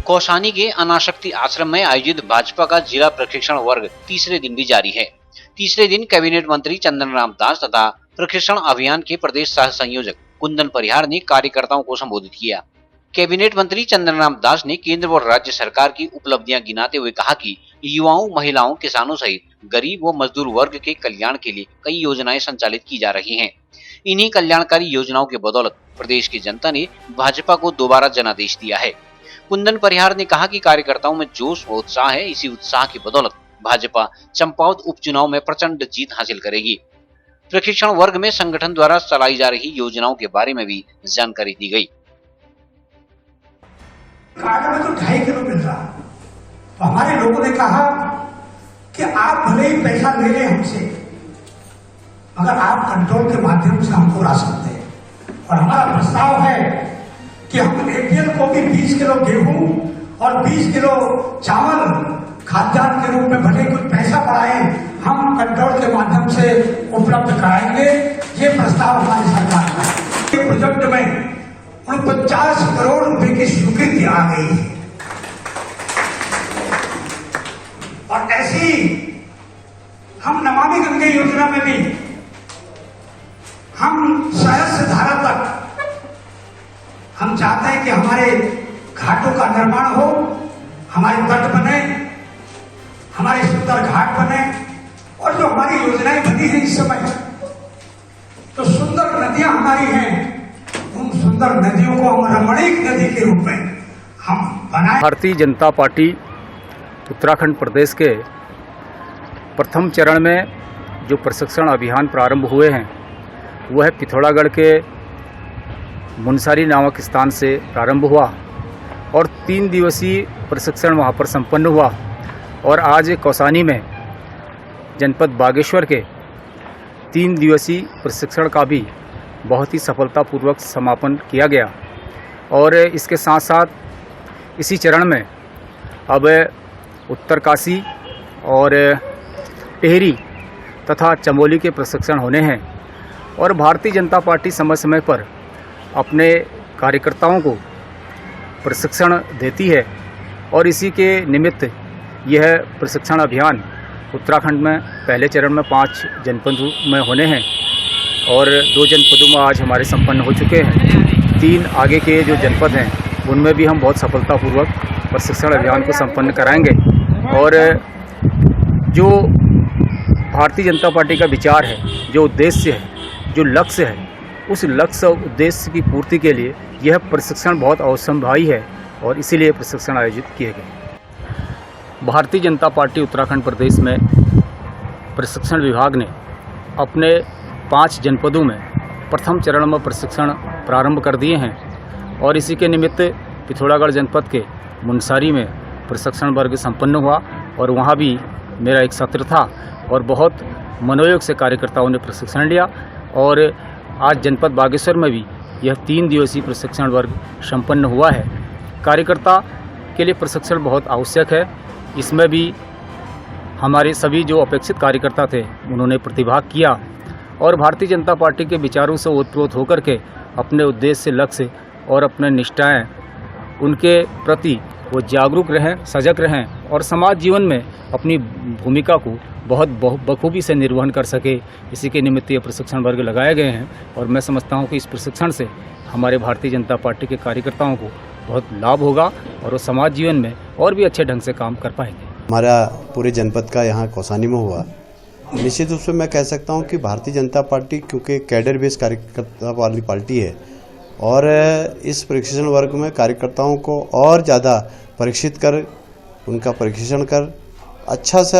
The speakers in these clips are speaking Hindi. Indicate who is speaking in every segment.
Speaker 1: कौसानी के अनाशक्ति आश्रम में आयोजित भाजपा का जिला प्रशिक्षण वर्ग तीसरे दिन भी जारी है। तीसरे दिन कैबिनेट मंत्री चंदन राम दास तथा प्रशिक्षण अभियान के प्रदेश सह संयोजक कुंदन परिहार ने कार्यकर्ताओं को संबोधित किया। कैबिनेट मंत्री चंदन राम दास ने केंद्र और राज्य सरकार की उपलब्धियां गिनाते हुए कहा कि युवाओं, महिलाओं, किसानों सहित गरीब व मजदूर वर्ग के कल्याण के लिए कई योजनाएं संचालित की जा रही हैं। इन्हीं कल्याणकारी योजनाओं के बदौलत प्रदेश की जनता ने भाजपा को दोबारा जनादेश दिया है। कुंदन परिहार ने कहा कि कार्यकर्ताओं में जोश व उत्साह है। इसी उत्साह की बदौलत भाजपा चंपावत उपचुनाव में प्रचंड जीत हासिल करेगी। प्रशिक्षण वर्ग में संगठन द्वारा चलाई जा रही योजनाओं के बारे में भी जानकारी दी गई।
Speaker 2: कार्ड में तो 2.5 किलो मिल रहा, तो हमारे लोगों ने कहा कि आप भले ही पैसा ले लें हमसे, मगर आप कंट्रोल के माध्यम से हमको राशन दें। और हमारा प्रस्ताव है कि हम एपीएल को भी 20 किलो गेहूं और 20 किलो चावल खाद्यान्न के रूप में भले कुछ पैसा बढ़ाए, हम कंट्रोल के माध्यम से उपलब्ध कराएंगे। ये प्रस्ताव हमारी सरकार का प्रोजेक्ट में 49 करोड़ रुपए की स्वीकृति आ गई है। और ऐसी हम नमामि गंगे योजना में भी हम सहस्त्र धारा तक हम चाहते हैं कि हमारे घाटों का निर्माण हो, हमारे तट बने, हमारे सुंदर घाट बने। और जो हमारी योजनाएं बनी हैं इस समय, तो सुंदर नदियां हमारी हैं, उन सुंदर नदियों को हम रमणीक नदी के रूप में हम बनाए।
Speaker 3: भारतीय जनता पार्टी उत्तराखंड प्रदेश के प्रथम चरण में जो प्रशिक्षण अभियान प्रारंभ हुए हैं वह पिथौरागढ़ के मुनसारी नामक स्थान से प्रारंभ हुआ और 3 दिवसीय प्रशिक्षण वहां पर संपन्न हुआ। और आज कौसानी में जनपद बागेश्वर के 3 दिवसीय प्रशिक्षण का भी बहुत ही सफलतापूर्वक समापन किया गया। और इसके साथ साथ इसी चरण में अब उत्तरकाशी और टिहरी तथा चमोली के प्रशिक्षण होने हैं। और भारतीय जनता पार्टी समय समय पर अपने कार्यकर्ताओं को प्रशिक्षण देती है और इसी के निमित्त यह प्रशिक्षण अभियान उत्तराखंड में पहले चरण में 5 जनपदों में होने हैं और 2 जनपदों में आज हमारे संपन्न हो चुके हैं। 3 आगे के जो जनपद हैं उनमें भी हम बहुत सफलतापूर्वक प्रशिक्षण अभियान को संपन्न कराएंगे। और जो भारतीय जनता पार्टी का विचार है, जो उद्देश्य है, जो लक्ष्य है, उस लक्ष्य उद्देश्य की पूर्ति के लिए यह प्रशिक्षण बहुत अवश्यम्भावी है और इसीलिए प्रशिक्षण आयोजित किए गए। भारतीय जनता पार्टी उत्तराखंड प्रदेश में प्रशिक्षण विभाग ने अपने 5 जनपदों में प्रथम चरण में प्रशिक्षण प्रारंभ कर दिए हैं और इसी के निमित्त पिथौरागढ़ जनपद के मुनसारी में प्रशिक्षण वर्ग संपन्न हुआ और वहाँ भी मेरा एक सत्र था और बहुत मनोयोग से कार्यकर्ताओं ने प्रशिक्षण लिया। और आज जनपद बागेश्वर में भी यह 3 दिवसीय प्रशिक्षण वर्ग संपन्न हुआ है। कार्यकर्ता के लिए प्रशिक्षण बहुत आवश्यक है। इसमें भी हमारे सभी जो अपेक्षित कार्यकर्ता थे उन्होंने प्रतिभाग किया और भारतीय जनता पार्टी के विचारों से ओतप्रोत होकर के अपने उद्देश्य, लक्ष्य और अपने निष्ठाएं उनके प्रति वो जागरूक रहें, सजग रहें और समाज जीवन में अपनी भूमिका को बहुत बखूबी से निर्वहन कर सके। इसी के निमित्त ये प्रशिक्षण वर्ग लगाए गए हैं और मैं समझता हूँ कि इस प्रशिक्षण से हमारे भारतीय जनता पार्टी के कार्यकर्ताओं को बहुत लाभ होगा और वो समाज जीवन में और भी अच्छे ढंग से काम कर पाएंगे।
Speaker 4: हमारा पूरे जनपद का यहाँ कौसानी में हुआ। निश्चित रूप से मैं कह सकता हूँ कि भारतीय जनता पार्टी क्योंकि कैडर बेस्ड कार्यकर्ता वाली पार्टी है और इस प्रशिक्षण वर्ग में कार्यकर्ताओं को और ज़्यादा परीक्षित कर, उनका परीक्षण कर अच्छा सा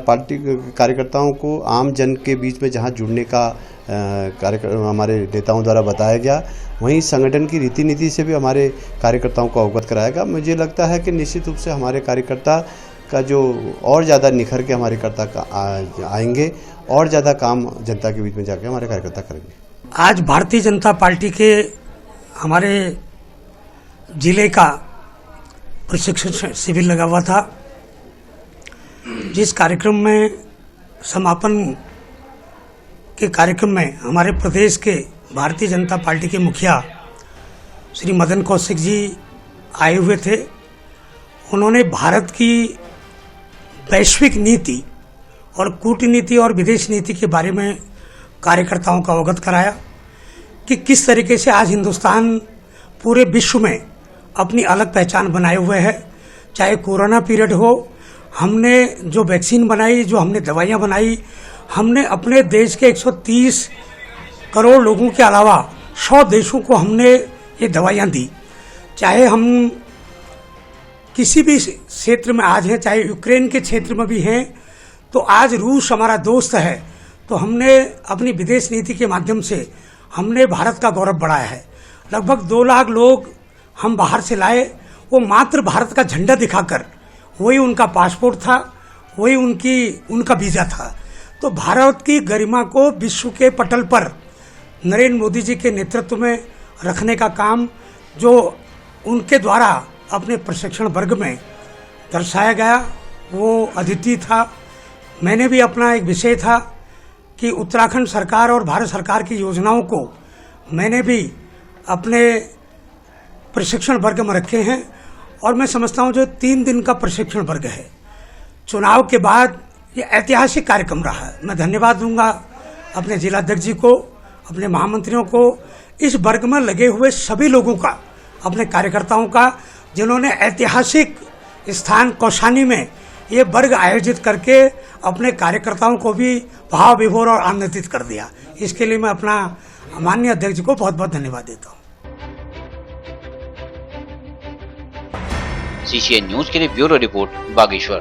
Speaker 4: पार्टी कार्यकर्ताओं को आम जन के बीच में जहाँ जुड़ने का कार्यक्रम हमारे नेताओं द्वारा बताया गया, वहीं संगठन की रीति नीति से भी हमारे कार्यकर्ताओं को अवगत कराया गया। मुझे लगता है कि निश्चित रूप से हमारे कार्यकर्ता का जो और ज़्यादा निखर के हमारे कार्यकर्ता आएंगे और ज़्यादा काम जनता के बीच में जाकर हमारे कार्यकर्ता करेंगे।
Speaker 2: आज भारतीय जनता पार्टी के हमारे जिले का प्रशिक्षण शिविर लगा हुआ था, जिस कार्यक्रम में समापन के कार्यक्रम में हमारे प्रदेश के भारतीय जनता पार्टी के मुखिया श्री मदन कौशिक जी आए हुए थे उन्होंने भारत की वैश्विक नीति और कूटनीति और विदेश नीति के बारे में कार्यकर्ताओं को अवगत कराया कि किस तरीके से आज हिंदुस्तान पूरे विश्व में अपनी अलग पहचान बनाए हुए है। चाहे कोरोना पीरियड हो, हमने जो वैक्सीन बनाई, जो हमने दवाइयां बनाई, हमने अपने देश के 130 करोड़ लोगों के अलावा 100 देशों को हमने ये दवाइयां दी। चाहे हम किसी भी क्षेत्र में आज हैं, चाहे यूक्रेन के क्षेत्र में भी हैं, तो आज रूस हमारा दोस्त है, तो हमने अपनी विदेश नीति के माध्यम से हमने भारत का गौरव बढ़ाया है। लगभग 2 लाख लोग हम बाहर से लाए, वो मात्र भारत का झंडा दिखाकर, वही उनका पासपोर्ट था, वही उनका वीजा था। तो भारत की गरिमा को विश्व के पटल पर नरेंद्र मोदी जी के नेतृत्व में रखने का काम जो उनके द्वारा अपने प्रशिक्षण वर्ग में दर्शाया गया, वो अद्वितीय था। मैंने भी अपना एक विषय था कि उत्तराखंड सरकार और भारत सरकार की योजनाओं को मैंने भी अपने प्रशिक्षण वर्ग में रखे हैं, और मैं समझता हूं जो 3 दिन का प्रशिक्षण वर्ग है, चुनाव के बाद ये ऐतिहासिक कार्यक्रम रहा है। मैं धन्यवाद दूंगा अपने जिलाध्यक्ष जी को, अपने महामंत्रियों को, इस वर्ग में लगे हुए सभी लोगों का, अपने कार्यकर्ताओं का, जिन्होंने ऐतिहासिक स्थान कौसानी में ये वर्ग आयोजित करके अपने कार्यकर्ताओं को भी भाव विभोर और आनंदित कर दिया। इसके लिए मैं अपना माननीय अध्यक्ष को बहुत बहुत धन्यवाद देता हूँ।
Speaker 1: CCN न्यूज के लिए ब्यूरो रिपोर्ट बागेश्वर।